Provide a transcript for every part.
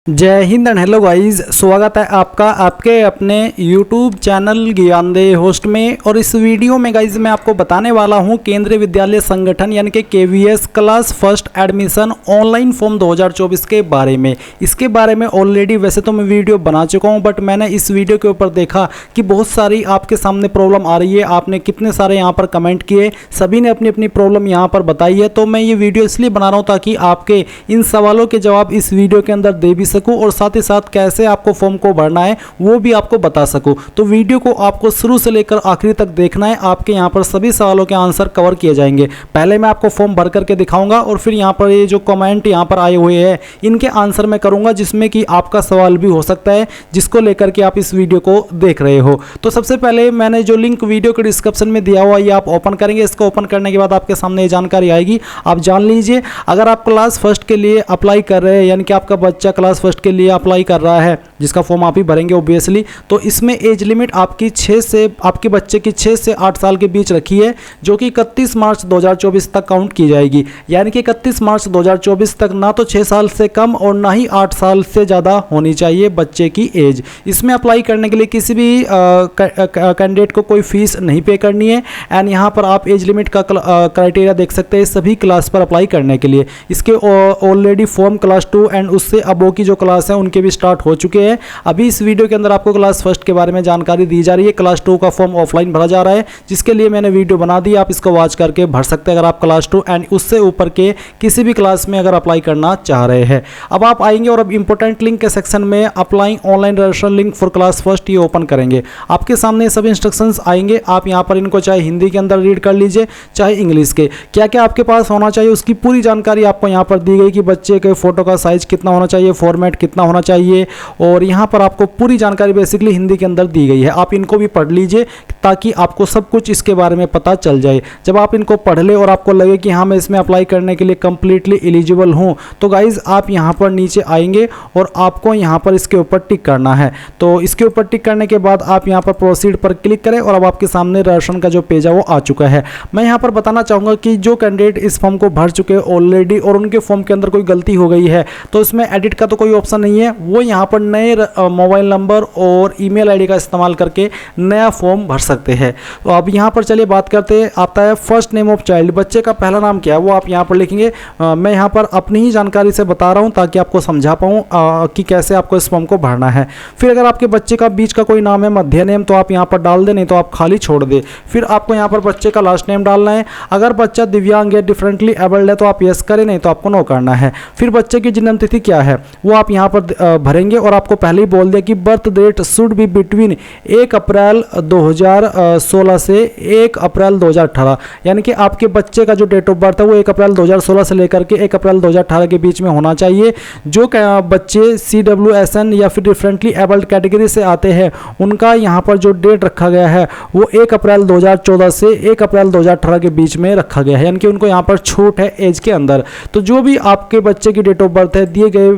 जय Hind and hello guys, स्वागत है आपका आपके अपने YouTube चैनल ज्ञानदेह होस्ट में। और इस वीडियो में गाइस मैं आपको बताने वाला हूं केंद्रीय विद्यालय संगठन यानी कि KVS class first admission online form 2024 के बारे में। इसके बारे में ऑलरेडी वैसे तो मैं वीडियो बना चुका हूं, बट मैंने इस वीडियो के ऊपर देखा कि बहुत सारी आपके सामने प्रॉब्लम आ रही है। आपने कितने सारे यहाँ पर कमेंट किए, सभी ने अपनी अपनी प्रॉब्लम यहाँ पर बताई है। तो मैं ये वीडियो इसलिए बना रहा हूँ ताकि आपके इन सवालों के जवाब इस वीडियो के अंदर दे भी सकूं और साथ ही साथ कैसे आपको फॉर्म को भरना है वो भी आपको बता सकूं। तो वीडियो को आपको शुरू से लेकर आखिरी तक देखना है। आपके यहाँ पर सभी सवालों के आंसर कवर किए जाएंगे। पहले मैं आपको फॉर्म भर करके दिखाऊंगा और फिर यहाँ पर ये जो कमेंट यहाँ पर आए हुए हैं इनके आंसर मैं करूंगा, जिसमें कि आपका सवाल भी हो सकता है जिसको लेकर के आप इस वीडियो को देख रहे हो। तो सबसे पहले मैंने जो लिंक वीडियो के डिस्क्रिप्शन में दिया हुआ ये आप ओपन करेंगे। इसको ओपन करने के बाद आपके सामने ये जानकारी आएगी, आप जान लीजिए। अगर आप क्लास फर्स्ट के लिए अप्लाई कर रहे हैं यानी कि आपका बच्चा क्लास फर्स्ट के लिए अप्लाई कर रहा है, जिसका फॉर्म आप ही भरेंगे ऑब्वियसली, तो इसमें एज लिमिट आपकी 6 से आपके बच्चे की 6 से 8 साल के बीच रखी है, जो कि 31 मार्च 2024 तक काउंट की जाएगी। यानी कि 31 मार्च 2024 तक ना तो 6 साल से कम और ना ही 8 साल से ज़्यादा होनी चाहिए बच्चे की एज। इसमें अप्लाई करने के लिए किसी भी कैंडिडेट को कोई फीस नहीं पे करनी है। एंड यहाँ पर आप एज लिमिट का क्राइटेरिया देख सकते हैं सभी क्लास पर अप्लाई करने के लिए। इसके ऑलरेडी फॉर्म क्लास 2 एंड उससे अबो की जो क्लास है उनके भी स्टार्ट हो चुके हैं। अभी इस वीडियो के अंदर आपको क्लास फर्स्ट के बारे में जानकारी दी जा रही है। क्लास 2 का फॉर्म ऑफलाइन भरा जा रहा है, जिसके लिए मैंने वीडियो बना दी, आप इसको वॉच करके भर सकते हैं अगर आप क्लास 2 एंड उससे ऊपर के किसी भी क्लास में अगर अप्लाई करना चाह रहे हैं। अब आप आएंगे और अब इंपॉर्टेंट लिंक के सेक्शन में applying online registration link for class first ये ओपन करेंगे। आपके सामने सब इंस्ट्रक्शंस आएंगे, आप यहाँ पर इनको चाहे हिंदी के अंदर रीड कर लीजिए चाहे इंग्लिश के। क्या क्या आपके पास होना चाहिए उसकी पूरी जानकारी आपको यहाँ पर दी गई कि बच्चे के फोटो का साइज कितना होना चाहिए, फॉर्मेट कितना होना चाहिए, और यहाँ पर आपको पूरी जानकारी बेसिकली हिंदी के अंदर दी गई है। आप इनको भी पढ़ लीजिए ताकि आपको सब कुछ इसके बारे में पता चल जाए। जब आप इनको पढ़ ले और आपको लगे कि हाँ मैं इसमें अप्लाई करने के लिए कंप्लीटली एलिजिबल हूँ, तो गाइज आप यहाँ पर नीचे आएंगे और आपको यहाँ पर इसके ऊपर टिक करना है। तो इसके ऊपर टिक करने के बाद आप यहाँ पर प्रोसीड पर क्लिक करें और अब आपके सामने रजिस्ट्रेशन का जो पेज है वो आ चुका है। मैं यहाँ पर बताना चाहूँगा कि जो कैंडिडेट इस फॉर्म को भर चुके हैं ऑलरेडी और उनके फॉर्म के अंदर कोई गलती हो गई है तो इसमें एडिट का तो कोई ऑप्शन नहीं है। वो यहाँ पर नए मोबाइल नंबर और ईमेल आईडी का इस्तेमाल करके नया फॉर्म भर सकते हैं। तो अब यहाँ पर चलिए बात करते हैं। आता है फर्स्ट नेम ऑफ चाइल्ड, बच्चे का पहला नाम क्या है वो आप यहाँ पर लिखेंगे। मैं यहाँ पर अपनी ही जानकारी से बता रहा हूँ ताकि आपको समझा पाऊँ कि कैसे आपको इस फॉर्म को भरना है। फिर अगर आपके बच्चे का बीच का कोई नाम है मध्य नेम तो आप यहाँ पर डाल दें, नहीं तो आप खाली छोड़ दें। फिर आपको यहाँ पर बच्चे का लास्ट नेम डालना है। अगर बच्चा दिव्यांग या डिफरेंटली एबल्ड है तो आप यस करें, नहीं तो आपको नो करना है। फिर बच्चे की जन्म तिथि क्या है वो आप यहाँ पर भरेंगे और आपको पहले ही बोल दिया कि birth date should be between 1 April 2016 से 1 अप्रैल 2018, यानी कि आपके बच्चे का जो डेट ऑफ बर्थ है वो 1 अप्रैल 2016 से लेकर के 1 अप्रैल 2018 के बीच में होना चाहिए। जो बच्चे CWSN या फिर डिफरेंटली एबल्ड कैटेगरी से आते हैं उनका यहाँ पर जो डेट रखा गया है वो 1 अप्रैल 2014 से 1 अप्रैल 2018 के बीच में रखा गया है, यानी कि उनको यहाँ पर छूट है एज के अंदर। तो जो भी आपके बच्चे की डेट ऑफ बर्थ है दिए गए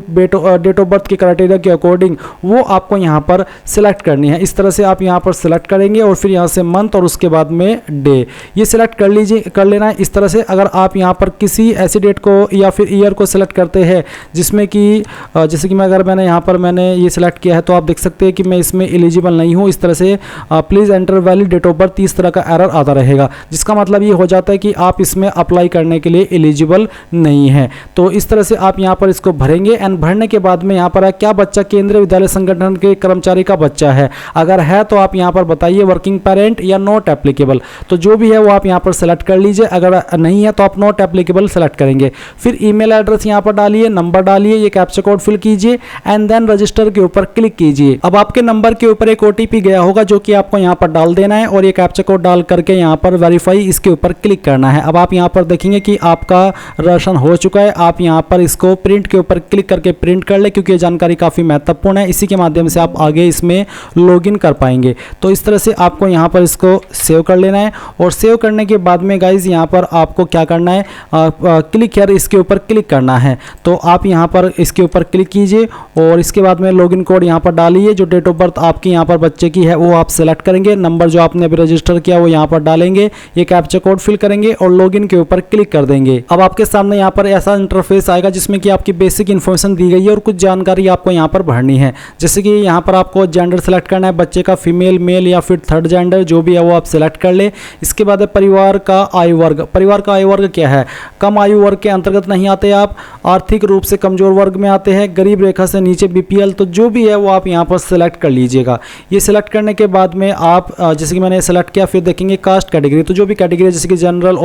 डेट ऑफ बर्थ के क्राइटेरिया के अकॉर्डिंग वो आपको यहाँ पर सिलेक्ट करनी है। इस तरह से आप यहाँ पर सिलेक्ट करेंगे और फिर यहाँ से मंथ और उसके बाद में डे ये सिलेक्ट कर लेना है। इस तरह से अगर आप यहाँ पर किसी ऐसी डेट को या फिर ईयर को सिलेक्ट करते हैं जिसमें कि जैसे कि मैंने यहाँ पर ये सिलेक्ट किया है तो आप देख सकते हैं कि मैं इसमें एलिजिबल नहीं हूँ। इस तरह से please enter valid date of birth, इस तरह का एरर आता रहेगा, जिसका मतलब ये हो जाता है कि आप इसमें अप्लाई करने के लिए एलिजिबल नहीं है। तो इस तरह से आप यहाँ पर इसको भरेंगे एंड भरने के बाद में यहाँ पर क्या बच्चा केंद्रीय विद्यालय संगठन के कर्मचारी का बच्चा है। अगर है तो आप यहाँ पर बताइए वर्किंग पेरेंट या नॉट एप्लीकेबल, तो जो भी है वो आप यहाँ पर सेलेक्ट कर लीजिए। अगर नहीं है तो आप नॉट एप्लीकेबल सेलेक्ट करेंगे। फिर ईमेल एड्रेस यहाँ पर डालिए, नंबर डालिए, ये कैप्चा कोड फिल कीजिए एंड देन रजिस्टर के ऊपर क्लिक कीजिए। अब आपके नंबर के ऊपर एक OTP गया होगा जो कि आपको यहाँ पर डाल देना है और ये कैप्चा कोड डाल करके यहाँ पर वेरीफाई इसके ऊपर क्लिक करना है। अब आप यहाँ पर देखेंगे कि आपका रजिस्ट्रेशन हो चुका है। आप यहाँ पर इसको प्रिंट के ऊपर क्लिक करके प्रिंट कर ले, क्योंकि ये जानकारी काफ़ी महत्वपूर्ण है। इसी के माध्यम से आप आगे इसमें लॉगिन कर पाएंगे। तो इस तरह से आपको यहाँ पर इसको सेव कर लेना है और सेव करने के बाद में गाइज यहाँ पर आपको क्या करना है, क्लिक हियर इसके ऊपर क्लिक करना है। तो आप यहाँ पर इसके ऊपर क्लिक कीजिए और इसके बाद में लॉगिन कोड यहाँ पर डालिए। जो डेट ऑफ बर्थ आपकी यहाँ पर बच्चे की है वो आप सेलेक्ट करेंगे, नंबर जो आपने अभी रजिस्टर किया वो यहाँ पर डालेंगे, ये कैप्चा कोड फिल करेंगे और लॉगिन के ऊपर क्लिक कर देंगे। अब आपके सामने यहाँ पर ऐसा इंटरफेस आएगा जिसमें कि आपकी बेसिक इन्फॉर्मेशन दी गई है और कुछ जानकारी आपको यहाँ पर भरनी है। जैसे कि यहाँ पर आपको जेंडर सेलेक्ट करना है, बच्चे का फीमेल, मेल या फिर थर्ड जेंडर जो भी है वो आप सेलेक्ट कर ले। इसके बाद है परिवार का आयु वर्ग। परिवार का आयु वर्ग क्या है? कम आयु वर्ग के अंतर्गत नहीं आते आप, आर्थिक रूप से कमजोर वर्ग में आते हैं, गरीब रेखा से नीचे BPL, तो जो भी है वो आप यहाँ पर सेलेक्ट कर लीजिएगा। ये सेलेक्ट करने के बाद में आप जैसे कि मैंने सेलेक्ट किया, फिर देखेंगे कास्ट कैटेगरी, तो जो भी कैटेगरी जैसे कि general,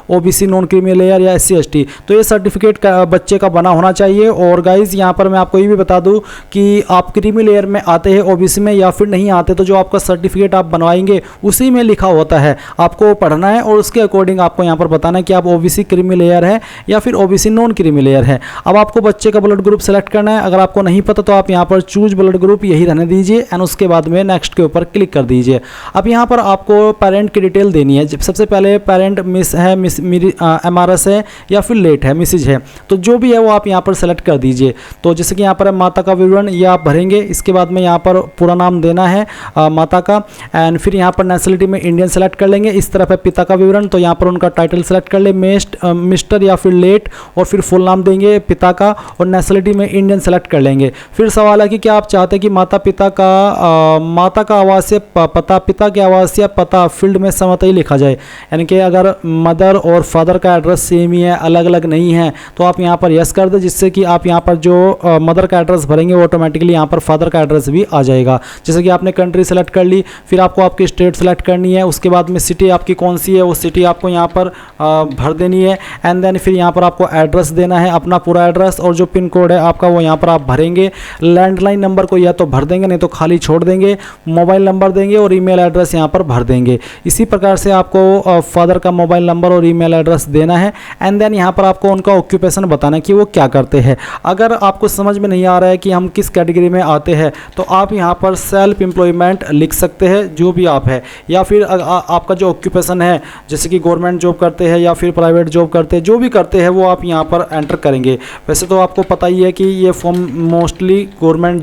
OBC non creamy layer या SC ST, तो ये सर्टिफिकेट बच्चे का बना होना चाहिए। और गाइज यहाँ पर मैं आपको ये भी बता दूं कि आप क्रीमी लेयर में आते हैं OBC में या फिर नहीं आते, तो जो आपका सर्टिफिकेट आप बनवाएंगे उसी में लिखा होता है, आपको पढ़ना है और उसके अकॉर्डिंग आपको यहाँ पर बताना है कि आप OBC क्रीमी लेयर है या फिर OBC नॉन क्रीमी लेयर है। अब आपको बच्चे का ब्लड ग्रुप सेलेक्ट करना है। अगर आपको नहीं पता तो आप यहाँ पर चूज ब्लड ग्रुप यही रहने दीजिए एंड उसके बाद में नेक्स्ट के ऊपर क्लिक कर दीजिए। अब यहाँ पर आपको पेरेंट की डिटेल देनी है। सबसे पहले पेरेंट मिस है, MRS है या फिर लेट है, मिसिज है, तो जो भी है वो आप यहाँ पर सेलेक्ट कर दीजिए। तो जैसे कि यहाँ पर माता का विवरण ये आप भरेंगे। इसके बाद में यहाँ पर पूरा नाम देना है माता का, एंड फिर यहाँ पर नेशनलिटी में इंडियन सेलेक्ट कर लेंगे। इस तरफ है पिता का विवरण, तो यहाँ पर उनका टाइटल सेलेक्ट कर ले, मिस्टर या फिर लेट, और फिर फुल नाम देंगे पिता का, और नेशनलिटी में इंडियन सेलेक्ट कर लेंगे। फिर सवाल है कि क्या आप चाहते हैं कि माता का आवासीय पता, पिता के आवासीय पता फील्ड में समतई लिखा जाए, यानी कि अगर मदर और फादर का एड्रेस सेम ही है, अलग अलग नहीं है, तो आप यहाँ पर यस कर दें, जिससे कि आप यहाँ पर जो मदर का एड्रेस भरेंगे वो ऑटोमेटिकली यहाँ पर फादर का एड्रेस भी आ जाएगा। जैसे कि आपने कंट्री सेलेक्ट कर ली, फिर आपको आपकी स्टेट सेलेक्ट करनी है, उसके बाद में सिटी आपकी कौन सी है वो सिटी आपको यहाँ पर भर देनी है, एंड देन फिर यहाँ पर आपको एड्रेस देना है, अपना पूरा एड्रेस, और जो पिन कोड है आपका वो यहाँ पर आप भरेंगे। लैंडलाइन नंबर को या तो भर देंगे, नहीं तो खाली छोड़ देंगे, मोबाइल नंबर देंगे और ईमेल एड्रेस यहाँ पर भर देंगे। इसी प्रकार से आपको फादर का मोबाइल नंबर और ईमेल एड्रेस देना है, एंड देन यहाँ पर आपको उनका ऑक्यूपेशन बताना है कि वो क्या करते हैं। अगर आपको समझ में नहीं आ रहा है कि हम किस कैटेगरी में आते हैं, तो आप यहाँ पर सेल्फ एम्प्लॉयमेंट लिख सकते हैं, जो भी आप है, या फिर आपका जो ऑक्यूपेशन है, जैसे कि गवर्नमेंट जॉब करते हैं या फिर प्राइवेट जॉब करते हैं, जो भी करते हैं वो आप यहाँ पर एंटर करेंगे। वैसे तो आपको पता ही है कि ये फॉर्म मोस्टली गवर्नमेंट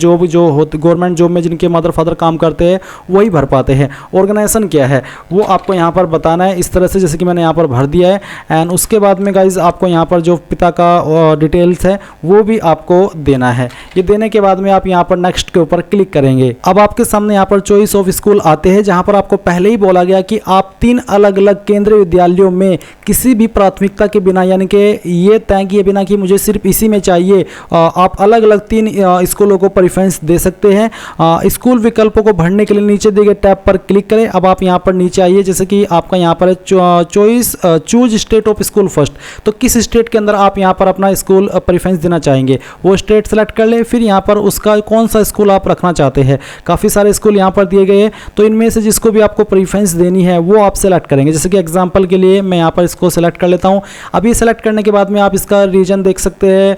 जॉब में जिनके मदर फादर काम करते हैं वही भर पाते हैं। ऑर्गेनाइजेशन क्या है वो आपको यहाँ पर बताना है, इस तरह से जैसे कि मैंने यहाँ पर भर दिया है। एंड उसके बाद में गाइज आपको यहाँ पर जो पिता का डिटेल्स है वो भी आपको देना है। ये देने के बाद में आप यहाँ पर नेक्स्ट के ऊपर क्लिक करेंगे। अब आपके सामने यहाँ पर चॉइस ऑफ स्कूल आते हैं, जहाँ पर आपको पहले ही बोला गया कि आप 3 अलग अलग केंद्रीय विद्यालयों में किसी भी प्राथमिकता के बिना, यानी कि ये तय किए बिना कि मुझे सिर्फ इसी में चाहिए, आप अलग अलग 3 स्कूलों को प्रेफरेंस दे सकते हैं। स्कूल विकल्पों को भरने के लिए नीचे दिए गए टैब पर क्लिक करें। अब आप यहाँ पर नीचे आइए, जैसे कि आपका यहाँ पर choose state of school first, तो किस स्टेट के अंदर आप यहाँ पर अपना स्कूल प्रेफरेंस देना चाहेंगे वो स्टेट सेलेक्ट कर ले। फिर यहाँ पर उसका कौन सा स्कूल आप रखना चाहते हैं, काफ़ी सारे स्कूल यहाँ पर दिए गए हैं, तो इनमें से जिसको भी आपको प्रेफरेंस देनी है वो आप सेलेक्ट करेंगे। जैसे कि एग्जांपल के लिए मैं यहाँ पर इसको सेलेक्ट कर लेता हूँ। अभी सेलेक्ट करने के बाद में आप इसका रीजन देख सकते हैं,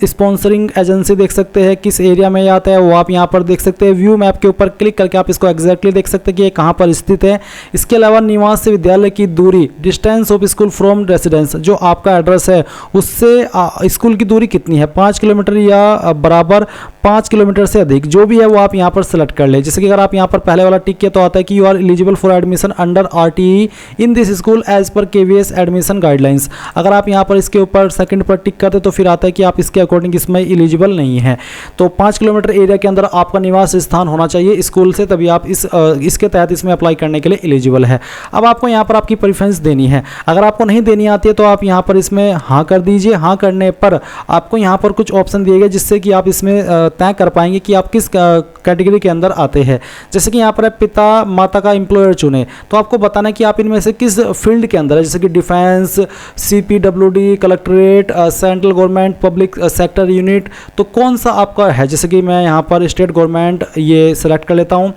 स्पॉन्सरिंग एजेंसी देख सकते हैं, किस एरिया में आता है वो आप यहाँ पर देख सकते हैं। व्यू मैप के ऊपर क्लिक करके आप इसको एग्जैक्टली देख सकते हैं कि ये कहाँ पर स्थित है। इसके अलावा निवास से विद्यालय की दूरी, distance of school from residence, जो आपका एड्रेस है उससे स्कूल की दूरी कितनी है, 5 किलोमीटर या बराबर 5 किलोमीटर से अधिक, जो भी है वो आप यहाँ पर सेलेक्ट कर ले। जैसे कि अगर आप यहाँ पर पहले वाला टिक किया तो आता है कि you are eligible for admission under RTE in this school age पर KVS एडमिशन गाइडलाइंस। अगर आप यहाँ पर इसके ऊपर सेकंड पर टिक करते तो फिर आता है कि आप इसके अकॉर्डिंग इसमें एलिजिबल नहीं है। तो 5 किलोमीटर एरिया के अंदर आपका निवास स्थान होना चाहिए स्कूल से, तभी आप इसके तहत इसमें अप्लाई करने के लिए एलिजिबल है। अब आपको यहाँ पर आपकी प्रेफरेंस देनी है। अगर आपको नहीं देनी आती है तो आप यहाँ पर इसमें हाँ कर दीजिए। हाँ करने पर आपको यहाँ पर कुछ ऑप्शन दिए गए जिससे कि आप इसमें तय कर पाएंगे कि आप किस कैटेगरी के अंदर आते हैं। जैसे कि यहाँ पर पिता माता का एम्प्लॉयर चुने, तो आपको बताना है कि आप इनमें से किस फील्ड के अंदर है, जैसे कि defence, CPWD, collectorate, central government, public sector unit, तो कौन सा आपका है। जैसे कि मैं यहाँ पर स्टेट गवर्नमेंट ये सेलेक्ट कर लेता हूँ।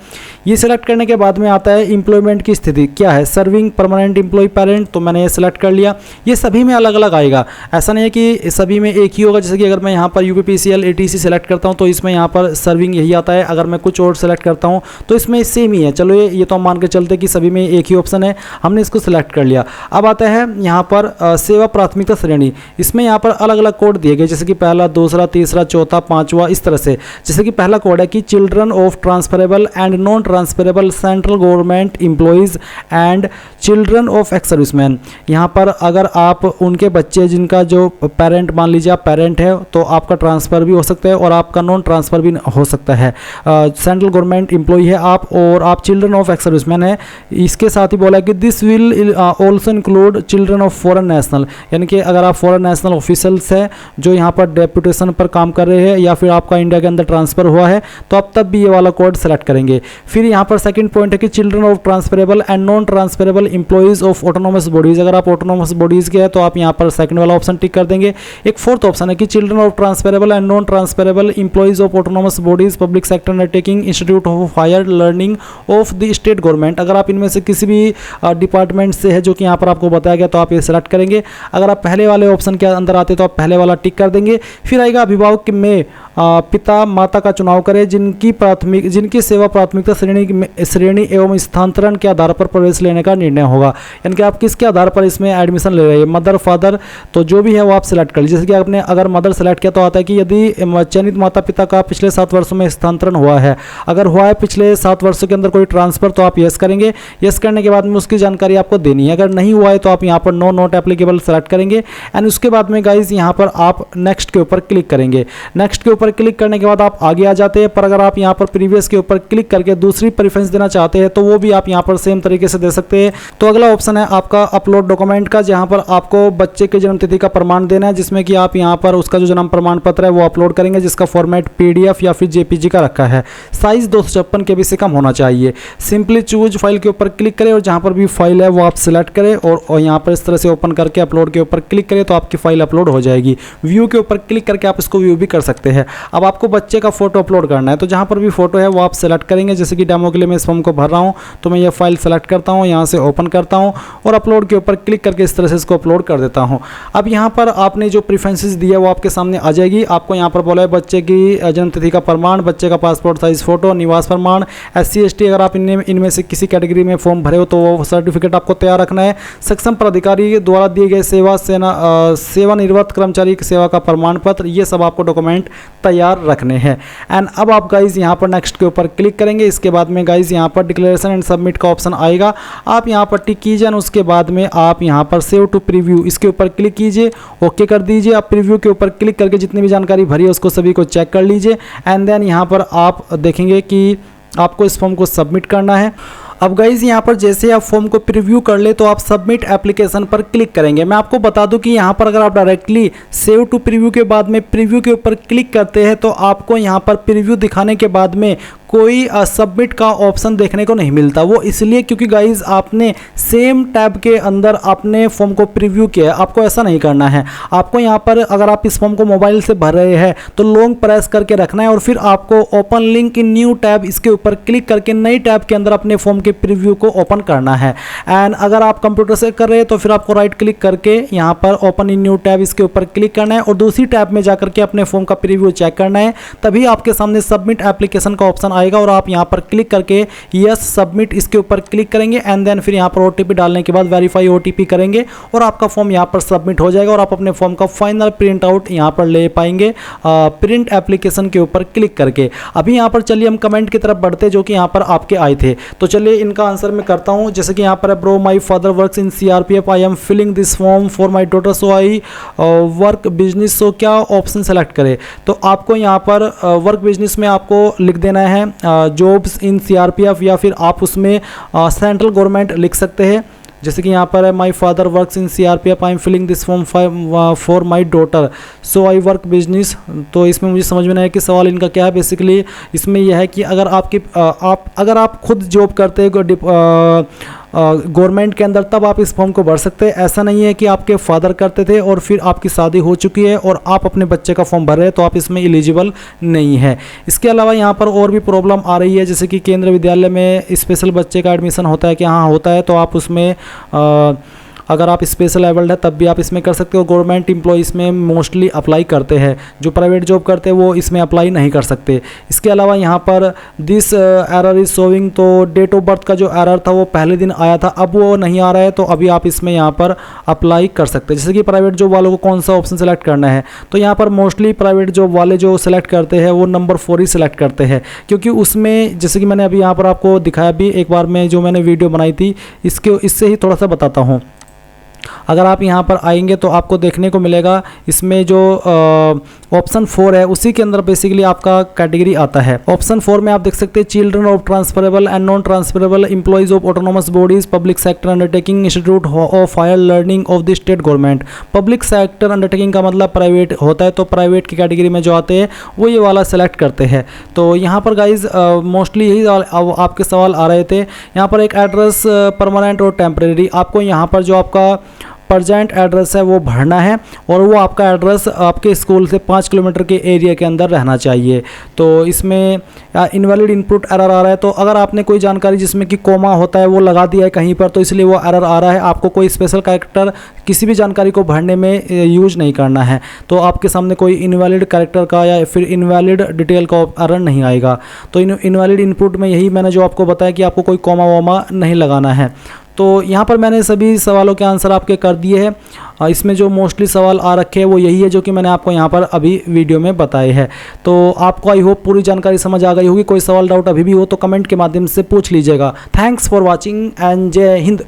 ये सेलेक्ट करने के बाद में आता है एम्प्लॉयमेंट की स्थिति क्या है, सर्विंग परमानेंट एम्प्लॉय पेरेंट, तो मैंने ये सेलेक्ट कर लिया। ये सभी में अलग अलग आएगा, ऐसा नहीं है कि सभी में एक ही होगा। जैसे कि अगर मैं यहाँ पर UPPCL ATC सेलेक्ट करता हूँ तो इसमें यहाँ पर सर्विंग यही आता है। अगर मैं कुछ और सेलेक्ट करता हूँ तो इसमें सेम ही है। चलो ये तो हम मान के चलते कि सभी में एक ही ऑप्शन है, हमने इसको सिलेक्ट कर लिया। अब आता है यहाँ पर सेवा प्राथमिकता श्रेणी। इसमें यहाँ पर अलग अलग कोड दिए गए, जैसे कि पहला, दूसरा, तीसरा, चौथा, पांचवा, इस तरह से। जैसे कि पहला कोड है कि children of transferable and non transferable central government employees and children of ex serviceman. यहाँ पर अगर आप उनके बच्चे जिनका जो पेरेंट, मान लीजिए आप पेरेंट है, तो आपका ट्रांसफ़र भी हो सकता है और आपका नॉन ट्रांसफ़र भी हो सकता है। सेंट्रल गवर्नमेंट एम्प्लॉय है आप और आप चिल्ड्रन ऑफ एक्स सर्विसमैन है। इसके साथ ही बोला है कि this will also include children of foreign national, यानी कि अगर आप फॉरेन नेशनल ऑफिसल्स हैं जो यहाँ पर डेप्यूटेशन पर काम कर रहे हैं या फिर आपका इंडिया के अंदर ट्रांसफ़र हुआ है, तो आप तब भी ये वाला कोड सेलेक्ट करेंगे। फिर यहाँ पर सेकंड पॉइंट है कि children of transferable and non transferable employees of autonomous bodies. अगर आप ऑटोनोमस बॉडीज़ के हैं तो आप यहाँ पर सेकंड वाला ऑप्शन टिक कर देंगे। एक फोर्थ ऑप्शन है कि children of transferable and non transferable employees of autonomous bodies, public sector undertaking, institute of higher learning of the state government. अगर आप इनमें से किसी भी डिपार्टमेंट से है जो कि यहाँ पर आपको बताया गया, तो आप ये सेलेक्ट करेंगे। अगर आप पहले वाले ऑप्शन के अंदर आते तो आप पहले वाला टिक कर देंगे। फिर आएगा अभिभावक में पिता माता का चुनाव करें जिनकी सेवा प्राथमिकता श्रेणी एवं स्थानांतरण के आधार पर प्रवेश लेने का निर्णय होगा। यानी कि आप किसके आधार पर इसमें एडमिशन ले रहे हैं, मदर, फादर, तो जो भी है वो आप सिलेक्ट कर लीजिए। जैसे कि आपने अगर मदर सेलेक्ट किया तो आता है कि यदि चयनित माता पिता का पिछले 7 वर्षों में स्थानांतरण हुआ है, अगर हुआ है पिछले 7 वर्षों के अंदर कोई ट्रांसफर, तो आप यस करेंगे। यस करने के बाद में उसकी जानकारी आपको देनी है। अगर नहीं हुआ है तो आप यहाँ पर नो नॉट एप्लीकेबल सेलेक्ट करेंगे एंड उसके बाद में गाइज यहाँ पर आप नेक्स्ट के ऊपर क्लिक करेंगे। नेक्स्ट के ऊपर क्लिक करने के बाद आप आगे आ जाते हैं। पर अगर आप यहाँ पर प्रीवियस के ऊपर क्लिक करके दूसरी प्रेफरेंस देना चाहते हैं तो वो भी आप यहाँ पर सेम तरीके से दे सकते हैं। तो अगला ऑप्शन है आपका अपलोड डॉक्यूमेंट का, जहाँ पर आपको बच्चे के जन्म तिथि का प्रमाण देना है, जिसमें कि आप यहाँ पर उसका जो जन्म प्रमाण पत्र है वो अपलोड करेंगे, जिसका फॉर्मेट PDF या फिर JPG का रखा है। साइज 256 KB से कम होना चाहिए। सिंपली चूज फाइल के ऊपर क्लिक करें और जहाँ पर भी फाइल है वो आप सिलेक्ट करें और यहाँ पर इस तरह से ओपन करके अपलोड के ऊपर क्लिक करें तो आपकी फाइल अपलोड हो जाएगी। व्यू के ऊपर क्लिक करके आप इसको व्यू भी कर सकते हैं। अब आपको बच्चे का फोटो अपलोड करना है, तो जहाँ पर भी फोटो है वो आप सेलेक्ट करेंगे। जैसे कि डेमो के लिए मैं इस फॉर्म को भर रहा हूँ, तो मैं ये फाइल सेलेक्ट करता हूँ, यहाँ से ओपन करता हूँ और अपलोड के ऊपर क्लिक करके इस तरह से इसको अपलोड कर देता हूँ। अब यहाँ पर आपने जो प्रेफरेंसेस दी है वो आपके सामने आ जाएगी। आपको यहाँ पर बोला है बच्चे की जन्म तिथि का प्रमाण, बच्चे का पासपोर्ट साइज फोटो, निवास प्रमाण, SC ST अगर आप इनमें से किसी कैटेगरी में फॉर्म भरे हो तो वो सर्टिफिकेट आपको तैयार रखना है। सक्षम प्राधिकारी द्वारा दिए गए सेवानिवृत्त कर्मचारी की सेवा का प्रमाण पत्र, ये सब आपको डॉक्यूमेंट तैयार रखने हैं। एंड अब आप गाइज यहाँ पर नेक्स्ट के ऊपर क्लिक करेंगे। इसके बाद में गाइज यहाँ पर डिक्लेरेशन एंड सबमिट का ऑप्शन आएगा, आप यहाँ पर टिक कीजिए। उसके बाद में आप यहाँ पर सेव टू प्रीव्यू इसके ऊपर क्लिक कीजिए, ओके कर दीजिए। आप प्रीव्यू के ऊपर क्लिक करके जितनी भी जानकारी भरी है उसको सभी को चेक कर लीजिए एंड देन यहाँ पर आप देखेंगे कि आपको इस फॉर्म को सबमिट करना है। अब गाइज यहाँ पर जैसे आप फॉर्म को प्रीव्यू कर ले तो आप सबमिट एप्लीकेशन पर क्लिक करेंगे। मैं आपको बता दूं कि यहाँ पर अगर आप डायरेक्टली सेव टू प्रीव्यू के बाद में प्रीव्यू के ऊपर क्लिक करते हैं तो आपको यहाँ पर प्रीव्यू दिखाने के बाद में कोई सबमिट का ऑप्शन देखने को नहीं मिलता। वो इसलिए क्योंकि गाइज आपने सेम टैब के अंदर अपने फॉर्म को प्रीव्यू किया है। आपको ऐसा नहीं करना है। आपको यहाँ पर अगर आप इस फॉर्म को मोबाइल से भर रहे हैं तो लॉन्ग प्रेस करके रखना है और फिर आपको open link in new tab इसके ऊपर क्लिक करके नई टैब के अंदर अपने फॉर्म के प्रीव्यू को ओपन करना है। एंड अगर आप कंप्यूटर से कर रहे हैं तो फिर आपको राइट क्लिक करके यहाँ पर ओपन इन न्यू टैब इसके ऊपर क्लिक करना है और दूसरी टैब में जाकर के अपने फॉर्म का प्रीव्यू चेक करना है। तभी आपके सामने सबमिट एप्लीकेशन का ऑप्शन आएगा और आप यहाँ पर क्लिक करके यस सबमिट इसके ऊपर क्लिक करेंगे एंड देन फिर यहाँ पर OTP डालने के बाद वेरीफाई OTP करेंगे और आपका फॉर्म यहाँ पर सबमिट हो जाएगा और आप अपने फॉर्म का फाइनल प्रिंट आउट यहाँ पर ले पाएंगे प्रिंट एप्लीकेशन के ऊपर क्लिक करके। अभी यहाँ पर चलिए हम कमेंट की तरफ बढ़ते जो कि यहाँ पर आपके आए थे। तो चलिए इनका आंसर मैं करता हूँ। जैसे कि यहाँ पर bro my father works in CRPF, I am filling this form for my daughter so I work business. So क्या ऑप्शन सेलेक्ट करें? तो आपको यहाँ पर वर्क बिजनेस में आपको लिख देना है जॉब्स इन CRPF या फिर आप उसमें सेंट्रल गवर्नमेंट लिख सकते हैं। जैसे कि यहाँ पर है my father works in CRPF, I am filling this form for my daughter so I work business. तो इसमें मुझे समझ में नहीं है कि सवाल इनका क्या है। बेसिकली इसमें यह है कि अगर अगर आप खुद जॉब करते हैं गवर्नमेंट के अंदर तब आप इस फॉर्म को भर सकते हैं। ऐसा नहीं है कि आपके फादर करते थे और फिर आपकी शादी हो चुकी है और आप अपने बच्चे का फॉर्म भर रहे हैं तो आप इसमें एलिजिबल नहीं है। इसके अलावा यहाँ पर और भी प्रॉब्लम आ रही है, जैसे कि केंद्रीय विद्यालय में स्पेशल बच्चे का एडमिशन होता है कि हाँ होता है, तो आप उसमें अगर आप स्पेशल एबल्ड है तब भी आप इसमें कर सकते हो। गवर्नमेंट एम्प्लॉय इसमें मोस्टली अप्लाई करते हैं, जो प्राइवेट जॉब करते हैं वो इसमें अप्लाई नहीं कर सकते। इसके अलावा यहाँ पर दिस एरर इज शोइंग, तो डेट ऑफ बर्थ का जो एरर था वो पहले दिन आया था, अब वो नहीं आ रहा है, तो अभी आप इसमें यहाँ पर अप्लाई कर सकते हैं। जैसे कि प्राइवेट जॉब वालों को कौन सा ऑप्शन सेलेक्ट करना है, तो यहाँ पर मोस्टली प्राइवेट जॉब वाले जो सेलेक्ट करते हैं वो नंबर 4 ही सिलेक्ट करते हैं, क्योंकि उसमें जैसे कि मैंने अभी यहाँ पर आपको दिखाया भी एक बार में, जो मैंने वीडियो बनाई थी इससे ही थोड़ा सा बताता हूँ। अगर आप यहाँ पर आएंगे तो आपको देखने को मिलेगा इसमें जो ऑप्शन 4 है उसी के अंदर बेसिकली आपका कैटेगरी आता है। ऑप्शन 4 में आप देख सकते हैं children of transferable and non transferable employees of autonomous bodies, public sector undertaking, institute of higher learning of the state government. Public sector undertaking का मतलब प्राइवेट होता है, तो प्राइवेट की कैटेगरी में जो आते हैं वो ये वाला सेलेक्ट करते हैं। तो यहाँ पर गाइज मोस्टली यही आपके सवाल आ रहे थे। यहाँ पर एक एड्रेस परमानेंट और टेम्परेरी, आपको यहाँ पर जो आपका प्रजेंट एड्रेस है वो भरना है, और वो आपका एड्रेस आपके स्कूल से 5 किलोमीटर के एरिया के अंदर रहना चाहिए। तो इसमें इनवैलिड इनपुट एरर आ रहा है, तो अगर आपने कोई जानकारी जिसमें कि कोमा होता है वो लगा दिया है कहीं पर, तो इसलिए वो एरर आ रहा है। आपको कोई स्पेशल कैरेक्टर किसी भी जानकारी को भरने में यूज नहीं करना है, तो आपके सामने कोई इनवैलिड कैरेक्टर का या फिर इनवैलिड डिटेल का एरर नहीं आएगा। तो इनवैलिड इनपुट में यही मैंने जो आपको बताया कि आपको कोई कोमा वोमा नहीं लगाना है। तो यहाँ पर मैंने सभी सवालों के आंसर आपके कर दिए हैं। इसमें जो मोस्टली सवाल आ रखे हैं वो यही है जो कि मैंने आपको यहाँ पर अभी वीडियो में बताए हैं। तो आपको आई होप पूरी जानकारी समझ आ गई होगी। कोई सवाल डाउट अभी भी हो तो कमेंट के माध्यम से पूछ लीजिएगा। थैंक्स फॉर वॉचिंग एंड जय हिंद।